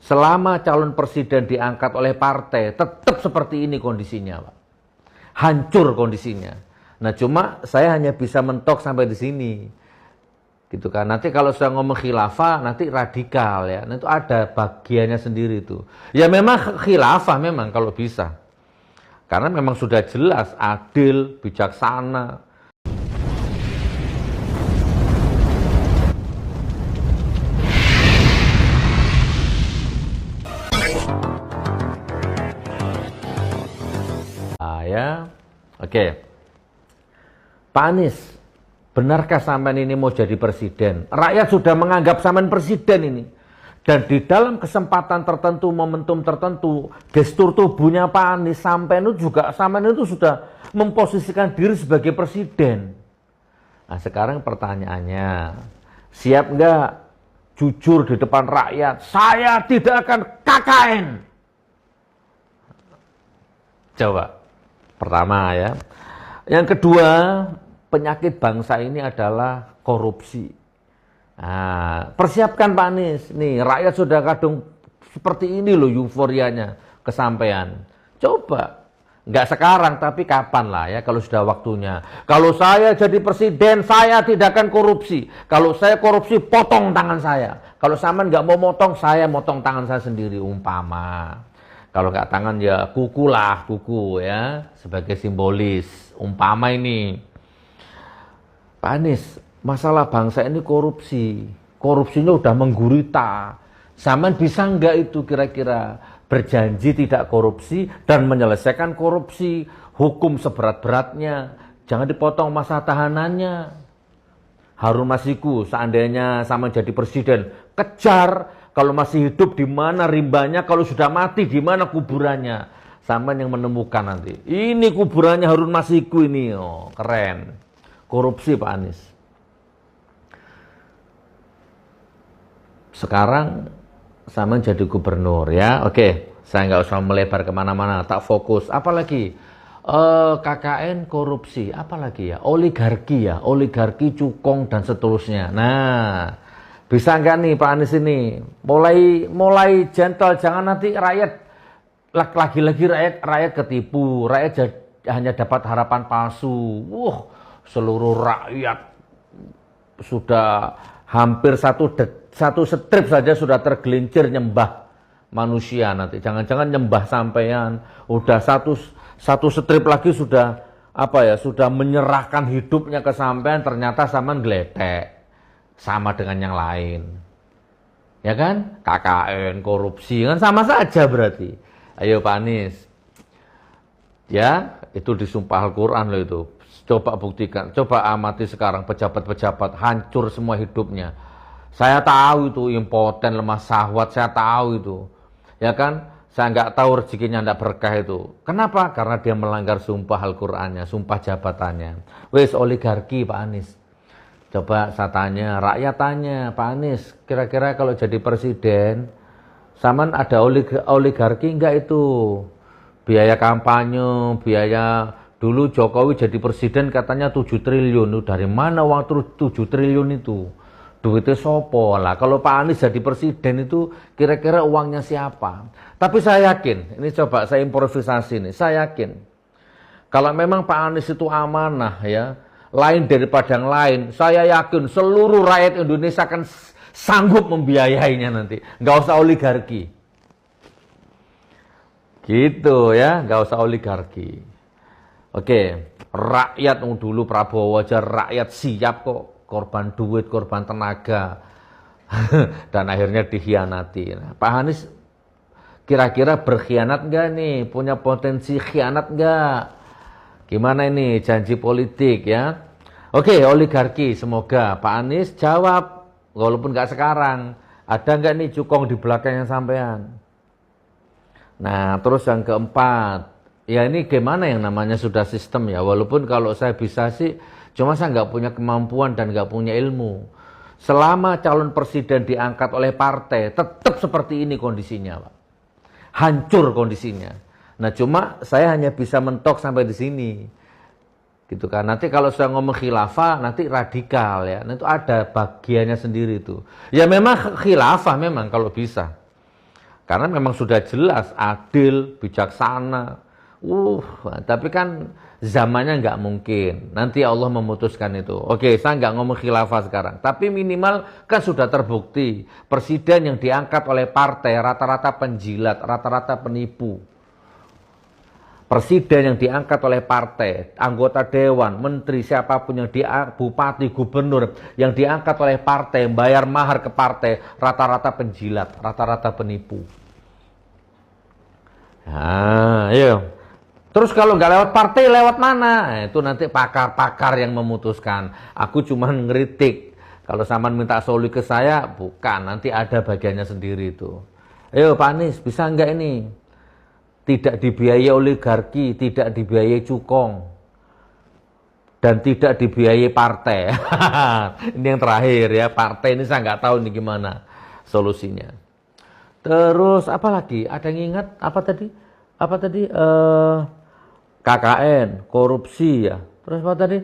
Selama calon presiden diangkat oleh partai, tetap seperti ini kondisinya, Pak. Hancur kondisinya. Nah, cuma saya hanya bisa mentok sampai di sini. Gitu kan. Nanti kalau saya ngomong khilafah, nanti radikal ya. Nah, itu ada bagiannya sendiri itu. Ya memang khilafah memang kalau bisa. Karena memang sudah jelas adil, bijaksana. Ya, oke. Pak Anies, benarkah sampean ini mau jadi presiden? Rakyat sudah menganggap sampean presiden ini. Dan di dalam kesempatan tertentu, momentum tertentu, gestur tubuhnya Pak Anies, sampean itu sudah memposisikan diri sebagai presiden. Nah, sekarang pertanyaannya, siap nggak jujur di depan rakyat? Saya tidak akan KKN. Coba. Pertama ya. Yang kedua, penyakit bangsa ini adalah korupsi. Nah, persiapkan Pak Anies. Nih, rakyat sudah kadung seperti ini loh euforianya kesampaian. Coba. Nggak sekarang, tapi kapan lah ya kalau sudah waktunya. Kalau saya jadi presiden, saya tidak akan korupsi. Kalau saya korupsi, potong tangan saya. Kalau sampean nggak mau motong, saya motong tangan saya sendiri, umpama. Kalau nggak tangan ya kuku lah, kuku ya, sebagai simbolis. Umpama ini. Pak Anies, masalah bangsa ini korupsi. Korupsinya udah menggurita. Sampean bisa nggak itu kira-kira berjanji tidak korupsi dan menyelesaikan korupsi. Hukum seberat-beratnya. Jangan dipotong masa tahanannya. Harun Masiku, seandainya sama jadi presiden, kejar. Kalau masih hidup di mana rimbanya, kalau sudah mati di mana kuburannya. Sama yang menemukan nanti. Ini kuburannya Harun Masiku ini. Oh, keren. Korupsi Pak Anies. Sekarang sama jadi gubernur ya. Oke, saya nggak usah melebar kemana-mana. Tak fokus. Apalagi KKN korupsi. Apalagi ya? Oligarki ya. Oligarki, cukong dan seterusnya. Nah, bisa nggak nih Pak Anies ini mulai gentle, jangan nanti rakyat lagi-lagi rakyat ketipu, rakyat hanya dapat harapan palsu. Seluruh rakyat sudah hampir satu strip saja sudah tergelincir nyembah manusia nanti. Jangan-jangan nyembah sampean, udah satu strip lagi sudah sudah menyerahkan hidupnya ke sampean, ternyata sampean gledek. Sama dengan yang lain. Ya kan? KKN, korupsi, kan sama saja berarti. Ayo Pak Anies. Ya, itu disumpah Al-Quran loh itu. Coba buktikan, coba amati sekarang pejabat-pejabat hancur semua hidupnya. Saya tahu itu impoten, lemah syahwat, saya tahu itu. Ya kan? Saya nggak tahu rezekinya nggak berkah itu. Kenapa? Karena dia melanggar sumpah Al-Qurannya, sumpah jabatannya. Wes oligarki Pak Anies. Coba saya tanya, rakyat tanya, Pak Anies, kira-kira kalau jadi presiden, saman ada oligarki enggak itu? Biaya kampanye, biaya dulu Jokowi jadi presiden katanya 7 triliun. Dari mana uang 7 triliun itu? Duitnya sopo lah. Kalau Pak Anies jadi presiden itu kira-kira uangnya siapa? Tapi saya yakin, ini coba saya improvisasi nih, saya yakin. Kalau memang Pak Anies itu amanah ya, lain daripada yang lain, saya yakin seluruh rakyat Indonesia akan sanggup membiayainya nanti. Nggak usah oligarki. Gitu ya, nggak usah oligarki. Oke, rakyat dulu Prabowo aja rakyat siap kok, korban duit, korban tenaga. Dan akhirnya dikhianati. Nah, Pak Anies kira-kira berkhianat nggak nih? Punya potensi khianat nggak? Gimana ini janji politik ya? Oke, oligarki, semoga Pak Anies jawab, walaupun nggak sekarang. Ada nggak nih cukong di belakangnya sampean? Nah, terus yang keempat, ya ini gimana yang namanya sudah sistem ya? Walaupun kalau saya bisa sih, cuma saya nggak punya kemampuan dan nggak punya ilmu. Selama calon presiden diangkat oleh partai, tetap seperti ini kondisinya, Pak. Hancur kondisinya. Nah, cuma saya hanya bisa mentok sampai di sini. Gitu kan. Nanti kalau saya ngomong khilafah, nanti radikal ya. Nah, itu ada bagiannya sendiri itu. Ya memang khilafah memang kalau bisa. Karena memang sudah jelas adil, bijaksana. Tapi kan zamannya nggak mungkin. Nanti Allah memutuskan itu. Oke, saya nggak ngomong khilafah sekarang. Tapi minimal kan sudah terbukti. Presiden yang diangkat oleh partai rata-rata penjilat, rata-rata penipu. Presiden yang diangkat oleh partai, anggota dewan, menteri, siapapun yang bupati, gubernur, yang diangkat oleh partai, bayar mahar ke partai, rata-rata penjilat, rata-rata penipu. Nah, ayo. Terus kalau nggak lewat partai, lewat mana? Nah, itu nanti pakar-pakar yang memutuskan. Aku cuma ngeritik. Kalau Saman minta solusi ke saya, bukan. Nanti ada bagiannya sendiri itu. Ayo Pak Anies, bisa nggak ini? Tidak dibiayai oligarki, tidak dibiayai cukong, dan tidak dibiayai partai. Ini yang terakhir ya, partai ini saya nggak tahu ini gimana solusinya. Terus apa lagi? Ada yang ingat apa tadi? KKN, korupsi ya. Terus apa tadi?